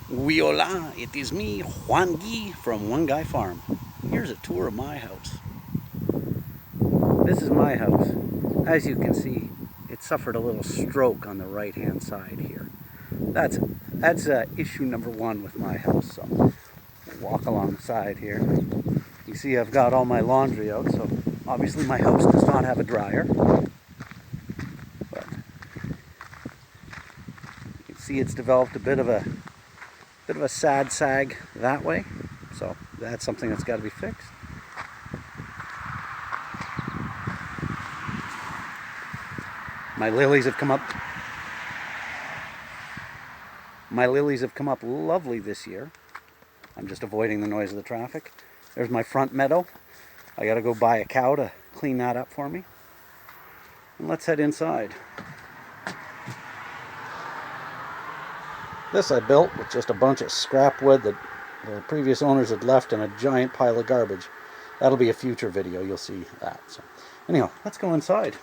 Oui, hola, it is me, Juan Guy from One Guy Farm. Here's a tour of my house. This is my house. As you can see, it suffered a little stroke on the right-hand side here. That's issue number one with my house. So we'll walk along the side here. You see I've got all my laundry out, so obviously my house does not have a dryer. But you can see it's developed a bit of a sad sag that way. So that's something that's got to be fixed. My lilies have come up. My lilies have come up lovely this year. I'm just avoiding the noise of the traffic. There's my front meadow. I got to go buy a cow to clean that up for me. And let's head inside. This I built with just a bunch of scrap wood that the previous owners had left in a giant pile of garbage. That'll be a future video. You'll see that. So, anyhow, let's go inside.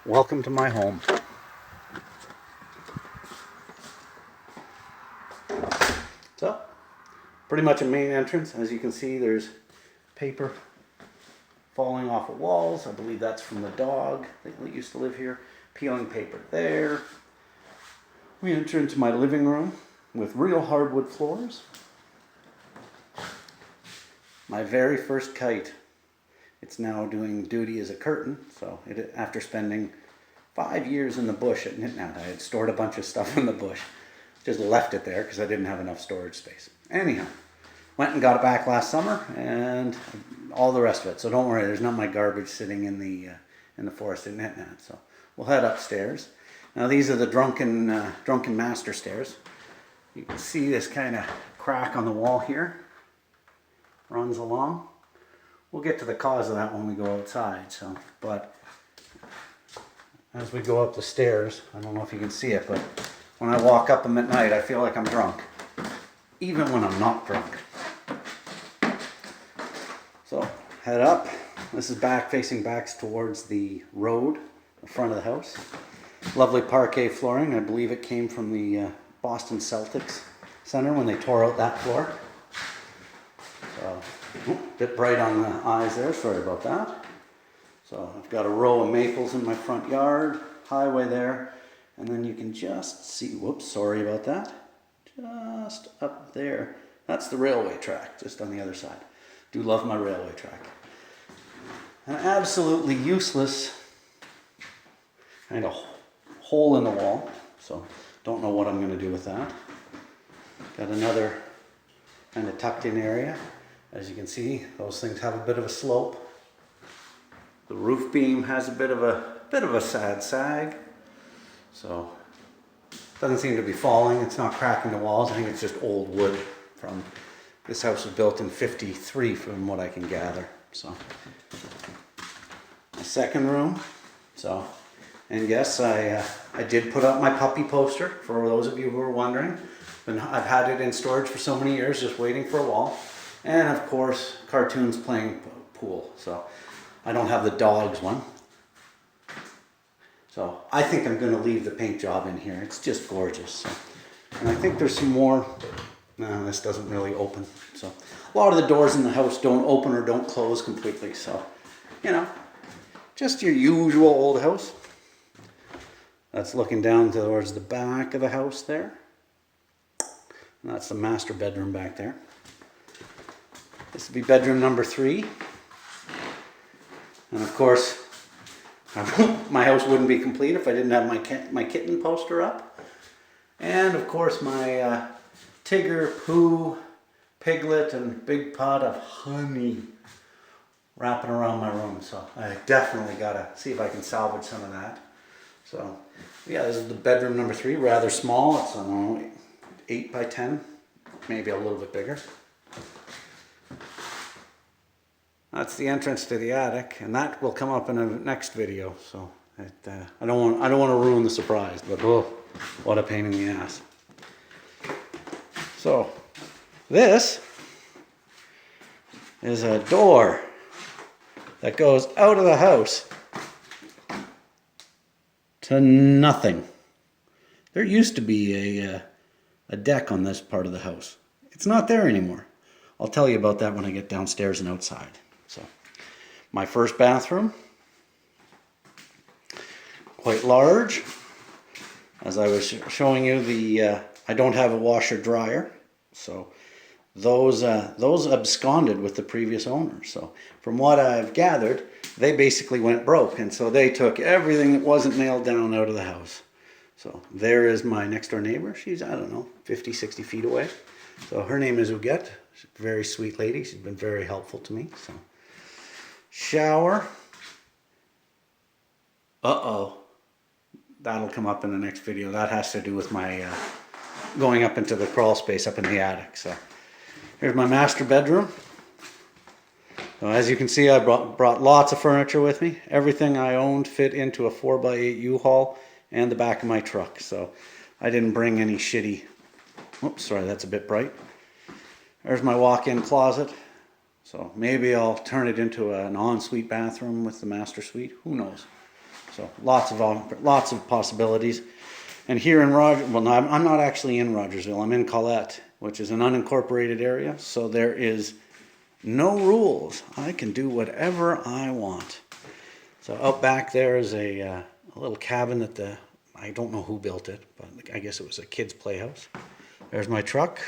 Welcome to my home. So, pretty much a main entrance. As you can see, there's paper falling off of walls. I believe that's from the dog that used to live here. Peeling paper there. We enter into my living room with real hardwood floors. My very first kite. It's now doing duty as a curtain. So after spending 5 years in the bush at Nitnat, I had stored a bunch of stuff in the bush. Just left it there because I didn't have enough storage space. Anyhow, went and got it back last summer and all the rest of it. So don't worry, there's not my garbage sitting in the forest at Nitnat. So we'll head upstairs. Now these are the drunken master stairs. You can see this kind of crack on the wall here. Runs along. We'll get to the cause of that when we go outside. So, but as we go up the stairs, I don't know if you can see it, but when I walk up them at night, I feel like I'm drunk, even when I'm not drunk. So head up. This is facing back towards the road, the front of the house. Lovely parquet flooring. I believe it came from the Boston Celtics Center when they tore out that floor. So, a bit bright on the eyes there. Sorry about that. So I've got a row of maples in my front yard, highway there, and then you can just see, whoops, sorry about that, just up there. That's the railway track, just on the other side. Do love my railway track. An absolutely useless kind of hole in the wall, so don't know what I'm going to do with that. Got another kind of tucked in area. As you can see, those things have a bit of a slope. The roof beam has a bit of a sad sag. So doesn't seem to be falling. It's not cracking the walls. I think it's just old wood from this house was built in '53 from what I can gather. So my second room. So, and yes, I did put up my puppy poster for those of you who are wondering. And I've had it in storage for so many years, just waiting for a wall. And of course, cartoons playing pool. So I don't have the dogs one. So I think I'm going to leave the paint job in here. It's just gorgeous. So, and I think there's some more. No, this doesn't really open. So a lot of the doors in the house don't open or don't close completely. So, you know, just your usual old house. That's looking down towards the back of the house there. And that's the master bedroom back there. This would be bedroom number 3. And of course, my house wouldn't be complete if I didn't have my kitten poster up. And of course my Tigger, Pooh, Piglet, and big pot of honey wrapping around my room. So I definitely got to see if I can salvage some of that. So yeah, this is the bedroom number 3, rather small. It's, I don't know, 8 by 10, maybe a little bit bigger. That's the entrance to the attic, and that will come up in a next video. So I don't want to ruin the surprise, but oh, what a pain in the ass. So this is a door that goes out of the house to nothing. There used to be a a deck on this part of the house. It's not there anymore. I'll tell you about that when I get downstairs and outside. So, my first bathroom, quite large. As I was showing you, I don't have a washer dryer, so those absconded with the previous owner. So from what I've gathered, they basically went broke, and so they took everything that wasn't nailed down out of the house. So there is my next door neighbor. She's, I don't know, 50, 60 feet away. So her name is Uget. She's a very sweet lady. She's been very helpful to me. So shower. Uh-oh. That'll come up in the next video. That has to do with my going up into the crawl space up in the attic. So here's my master bedroom. So as you can see, I brought lots of furniture with me. Everything I owned fit into a 4x8 U-Haul and the back of my truck. So I didn't bring any shitty... Oops, sorry, that's a bit bright. There's my walk-in closet. So maybe I'll turn it into an ensuite bathroom with the master suite. Who knows? So lots of possibilities. And here in well, no, I'm not actually in Rogersville. I'm in Colette, which is an unincorporated area. So there is no rules. I can do whatever I want. So out back there is a little cabin that I don't know who built it, but I guess it was a kid's playhouse. There's my truck.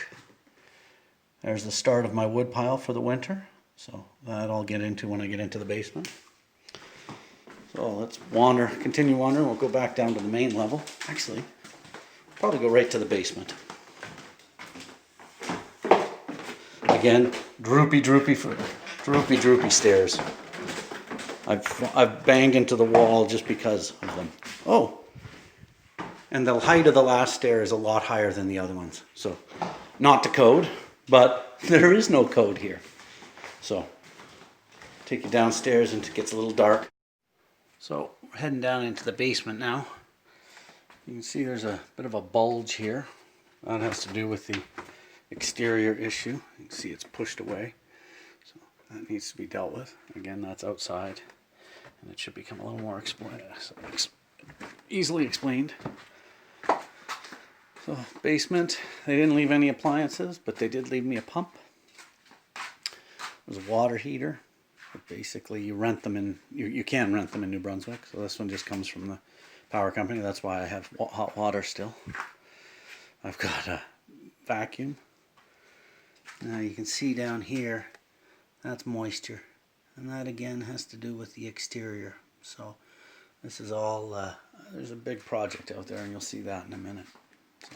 There's the start of my wood pile for the winter. So that I'll get into when I get into the basement. So let's continue wandering. We'll go back down to the main level. Actually, probably go right to the basement. Again, droopy stairs. I've banged into the wall just because of them. Oh, and the height of the last stair is a lot higher than the other ones. So, not to code, but there is no code here. So, take you downstairs and it gets a little dark. So we're heading down into the basement now. You can see there's a bit of a bulge here. That has to do with the exterior issue. You can see it's pushed away. So that needs to be dealt with. Again, that's outside. And it should become a little more easily explained. So basement, they didn't leave any appliances, but they did leave me a pump. There's a water heater. Basically, you rent them in. You can rent them in New Brunswick. So this one just comes from the power company. That's why I have hot water still. I've got a vacuum. Now you can see down here, that's moisture, and that again has to do with the exterior. So this is all. There's a big project out there, and you'll see that in a minute. So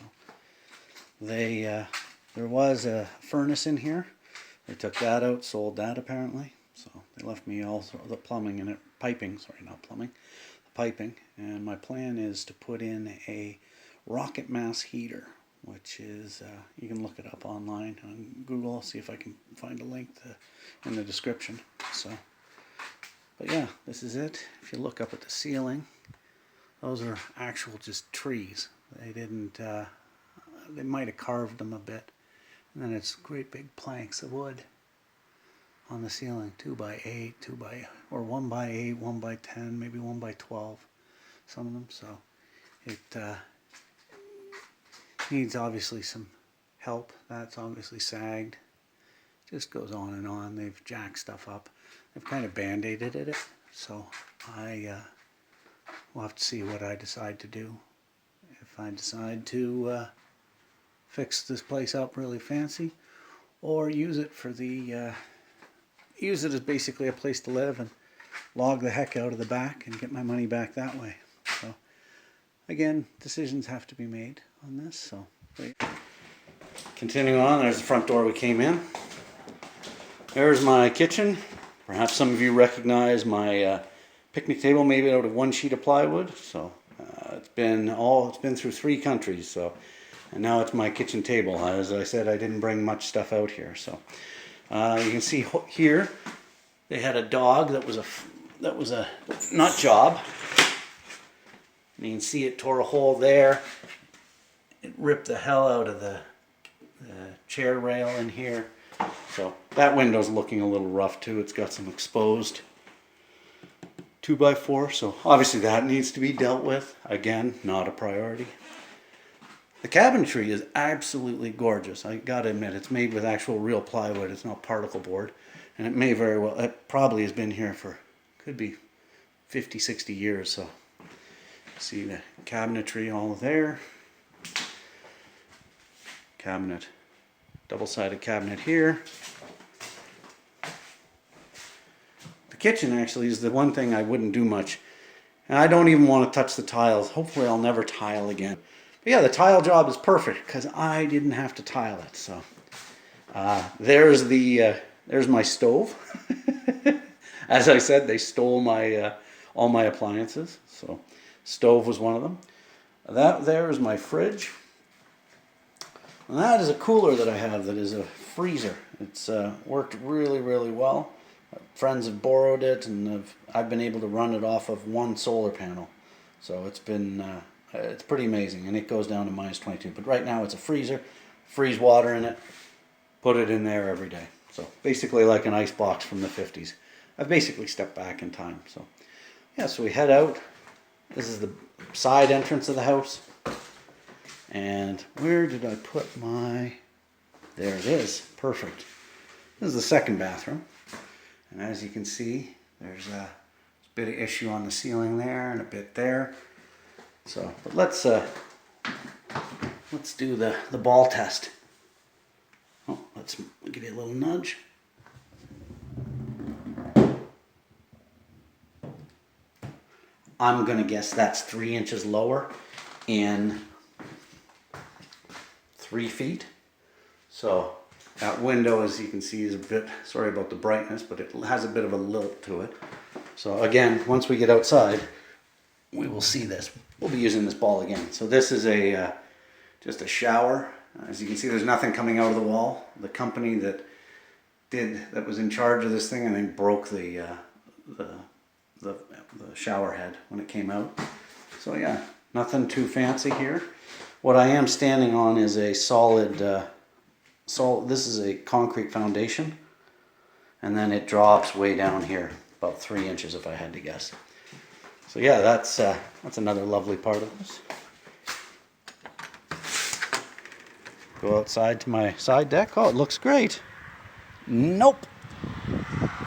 there was a furnace in here. They took that out, sold that apparently. So they left me all the plumbing and piping, sorry, not plumbing, the piping. And my plan is to put in a rocket mass heater, which is, you can look it up online on Google, see if I can find a link in the description. So, but yeah, this is it. If you look up at the ceiling, those are actual just trees. They didn't, they might have carved them a bit. And then it's great big planks of wood on the ceiling, 2x8, or 1x8, 1x10, maybe 1x12, some of them. So it needs obviously some help. That's obviously sagged. Just goes on and on. They've jacked stuff up. They've kind of band-aided it. So I will have to see what I decide to do. If I decide to fix this place up really fancy, or use it for the use it as basically a place to live and log the heck out of the back and get my money back that way. So again, decisions have to be made on this. So continuing on, there's the front door we came in. There's my kitchen. Perhaps some of you recognize my picnic table made out of one sheet of plywood. So it's been through 3 countries. So and now it's my kitchen table. As I said, I didn't bring much stuff out here. So you can see here they had a dog that was a nut job. And you can see it tore a hole there. It ripped the hell out of the chair rail in here. So that window's looking a little rough too. It's got some exposed 2x4. So obviously that needs to be dealt with. Again, not a priority. The cabinetry is absolutely gorgeous. I gotta admit, it's made with actual real plywood. It's not particle board. And it may very well, it probably has been here for, could be 50, 60 years. So see the cabinetry all there. Cabinet, double-sided cabinet here. The kitchen actually is the one thing I wouldn't do much. And I don't even want to touch the tiles. Hopefully I'll never tile again. But yeah, the tile job is perfect because I didn't have to tile it. So there's my stove. As I said, they stole my all my appliances. So stove was one of them. That there is my fridge. And that is a cooler that I have that is a freezer. It's worked really, really well. Friends have borrowed it, and I've been able to run it off of one solar panel. So it's been it's pretty amazing, and it goes down to -22. But right now it's a freezer. Freeze water in it, put it in there every day. So basically like an ice box from the 50s. I've basically stepped back in time. So yeah, so we head out. This is the side entrance of the house. And where did I put my... There it is. Perfect. This is the second bathroom. And as you can see, there's a bit of issue on the ceiling there and a bit there. So, but let's do the ball test. Oh, let's give you a little nudge. I'm gonna guess that's 3 inches lower in 3 feet. So that window, as you can see, is a bit, sorry about the brightness, but it has a bit of a lilt to it. So again, once we get outside, we will see this. We'll be using this ball again. So this is just a shower. As you can see, there's nothing coming out of the wall. The company that was in charge of this thing, I think, broke the shower head when it came out. So yeah, nothing too fancy here. What I am standing on is a solid, this is a concrete foundation, and then it drops way down here, about 3 inches if I had to guess. So yeah, that's another lovely part of this. Go outside to my side deck. Oh, it looks great. Nope.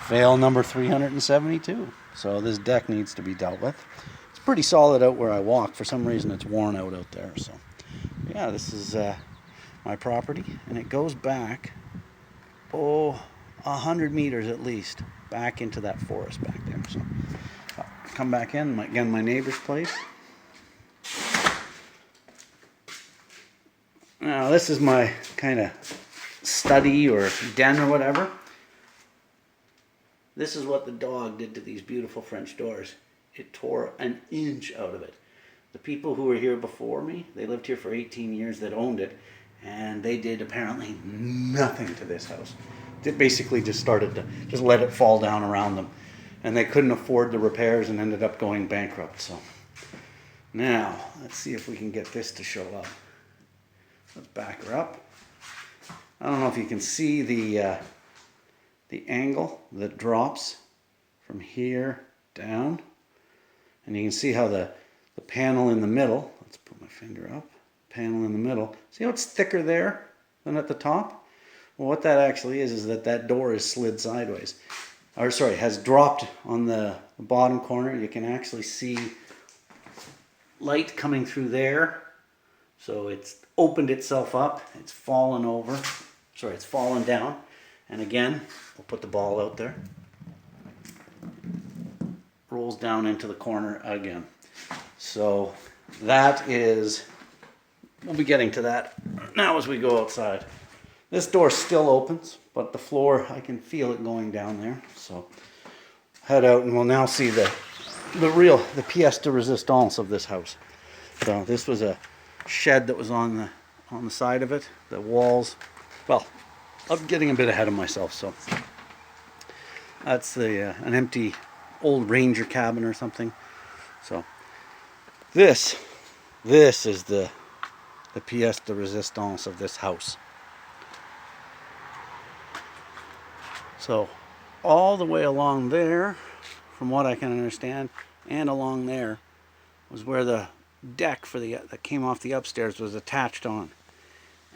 Fail number 372. So this deck needs to be dealt with. It's pretty solid out where I walk. For some reason it's worn out there. So yeah, this is my property, and it goes back, 100 meters at least, back into that forest back there. So I'll come back in, again, my neighbor's place. Now this is my kind of study or den or whatever. This is what the dog did to these beautiful French doors. It tore an inch out of it. The people who were here before me, they lived here for 18 years, that owned it, and they did apparently nothing to this house. They basically just started to just let it fall down around them, and they couldn't afford the repairs and ended up going bankrupt. So now let's see if we can get this to show up. Let's back her up. I don't know if you can see the angle that drops from here down, and you can see how the panel in the middle, let's put my finger up, panel in the middle, see how it's thicker there than at the top? Well, what that actually is that door is slid sideways, or sorry, has dropped on the bottom corner. You can actually see light coming through there. So it's opened itself up, it's fallen over, sorry, it's fallen down. And again, we'll put the ball out there. Rolls down into the corner again. So that is, we'll be getting to that now as we go outside. This door still opens, but the floor, I can feel it going down there. So head out and we'll now see the pièce de résistance of this house. So this was a shed that was on the side of it. The walls, well, I'm getting a bit ahead of myself. So that's an empty old ranger cabin or something. So this is the pièce de résistance of this house. So all the way along there, from what I can understand, and along there was where the deck for the that came off the upstairs was attached on.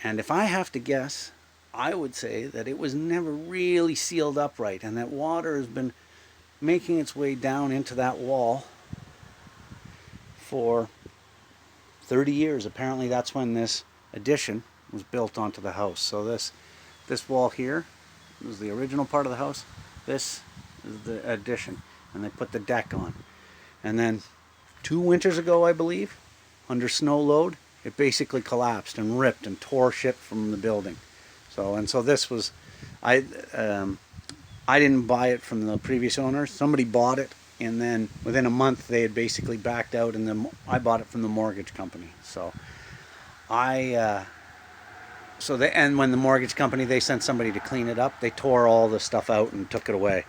And if I have to guess, I would say that it was never really sealed up right, and that water has been making its way down into that wall for 30 years. Apparently that's when this addition was built onto the house. So this wall here was the original part of the house. This is the addition, and they put the deck on. And then 2 winters ago, I believe, under snow load, it basically collapsed and ripped and tore shit from the building. So this was, I didn't buy it from the previous owner. Somebody bought it, and then within a month they had basically backed out, and then I bought it from the mortgage company. So and when the mortgage company, they sent somebody to clean it up, they tore all the stuff out and took it away,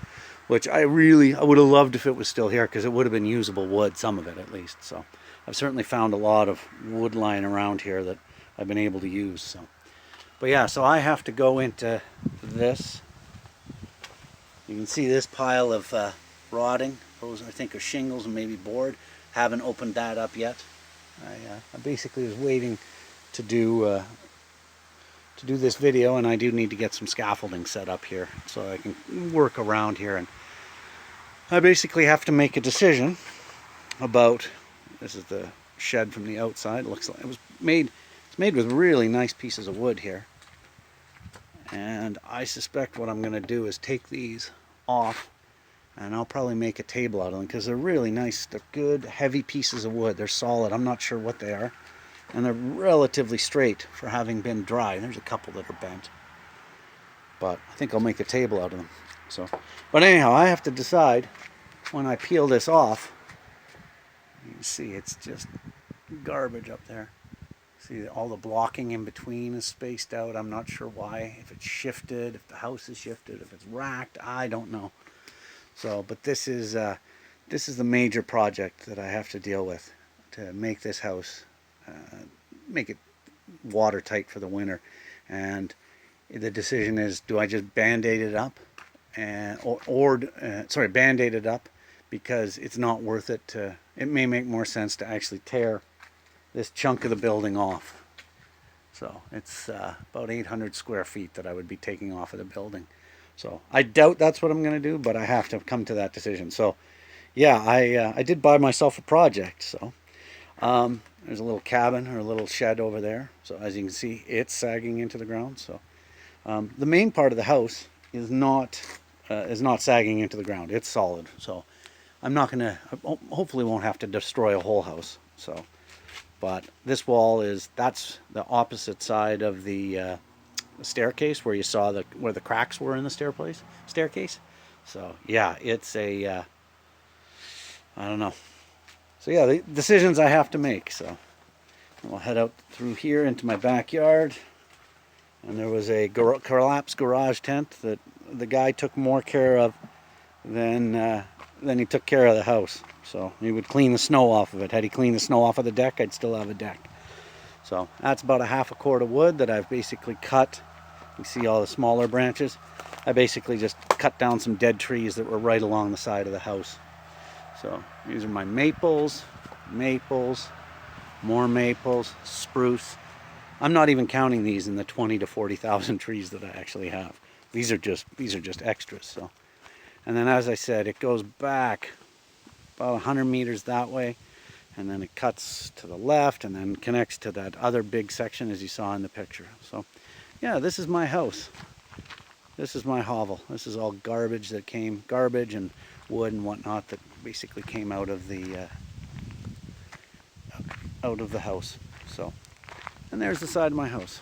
which I would have loved if it was still here, because it would have been usable wood, some of it at least. So I've certainly found a lot of wood lying around here that I've been able to use. So, but yeah, so I have to go into this. You can see this pile of rotting. Those, I think, are shingles and maybe board. Haven't opened that up yet. I basically was waiting to do this video, and I do need to get some scaffolding set up here so I can work around here. And I basically have to make a decision about, this is the shed from the outside. It looks like it's made with really nice pieces of wood here. And I suspect what I'm going to do is take these off, and I'll probably make a table out of them, because they're really nice. They're good, heavy pieces of wood. They're solid. I'm not sure what they are. And they're relatively straight for having been dry. There's a couple that are bent. But I think I'll make a table out of them. So, but anyhow, I have to decide when I peel this off. You can see it's just garbage up there. See, all the blocking in between is spaced out. I'm not sure why. If it's shifted, if the house is shifted, if it's racked, I don't know. So, but this is the major project that I have to deal with to make this house, make it watertight for the winter. And the decision is, do I just band-aid it up, band-aid it up, because it's not worth it to. It may make more sense to actually tear this chunk of the building off. So it's about 800 square feet that I would be taking off of the building. So I doubt that's what I'm going to do, but I have to come to that decision. So yeah, I did buy myself a project. So there's a little cabin or a little shed over there. So as you can see, it's sagging into the ground. So the main part of the house is not sagging into the ground. It's solid. So I'm not going to, hopefully won't have to destroy a whole house. So. But this wall that's the opposite side of the staircase, where you saw where the cracks were in the staircase. So yeah, it's I don't know. So yeah, the decisions I have to make. So I'll head out through here into my backyard, and there was a collapsed garage tent that the guy took more care of than he took care of the house. So he would clean the snow off of it. Had he cleaned the snow off of the deck, I'd still have a deck. So that's about a half a cord of wood that I've basically cut. You see all the smaller branches. I basically just cut down some dead trees that were right along the side of the house. So these are my maples, more maples, spruce. I'm not even counting these in the 20 to 40,000 trees that I actually have. These are just extras. So, and then as I said, it goes back about 100 meters that way, and then it cuts to the left and then connects to that other big section, as you saw in the picture. So yeah, this is my house. This is my hovel. This is all garbage and wood and whatnot that basically came out of the house. So, and there's the side of my house.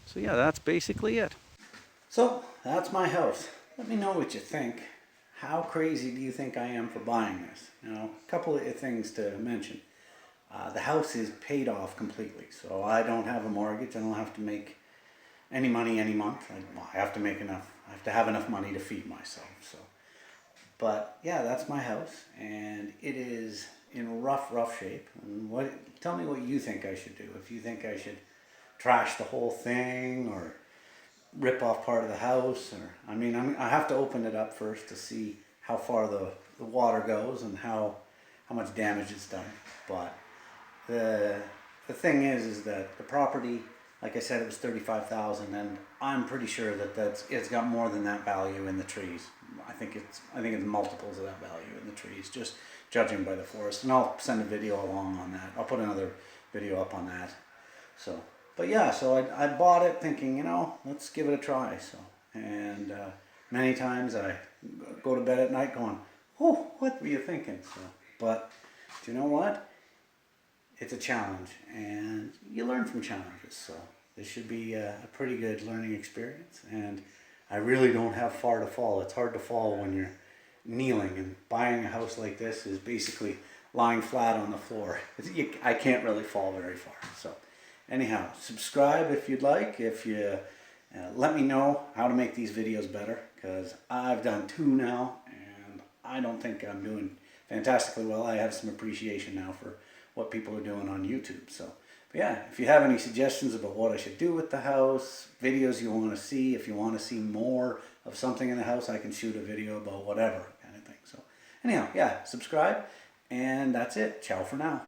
So yeah, that's basically it. So that's my house. Let me know what you think. How crazy do you think I am for buying this? You know, a couple of things to mention. The house is paid off completely, so I don't have a mortgage. I don't have to make any money any month. I have to make enough. I have to have enough money to feed myself. So, but yeah, that's my house, and it is in rough shape. And tell me what you think I should do. If you think I should trash the whole thing, or rip off part of the house, or I have to open it up first to see how far the water goes and how much damage it's done. But the thing is that the property, like I said, it was 35,000, and I'm pretty sure that it's got more than that value in the trees. I think it's multiples of that value in the trees, just judging by the forest. And I'll send a video along on that. I'll put another video up on that. So, but yeah, so I bought it thinking, let's give it a try. So, and many times I go to bed at night going, oh, what were you thinking? So, but do you know what? It's a challenge, and you learn from challenges. So this should be a pretty good learning experience. And I really don't have far to fall. It's hard to fall when you're kneeling, and buying a house like this is basically lying flat on the floor. I can't really fall very far. So anyhow, subscribe if you'd like. If you let me know how to make these videos better, because I've done 2 now, and I don't think I'm doing fantastically well. I have some appreciation now for what people are doing on YouTube. So, but yeah, if you have any suggestions about what I should do with the house, videos you want to see, if you want to see more of something in the house, I can shoot a video about whatever kind of thing. So anyhow, yeah, subscribe, and that's it. Ciao for now.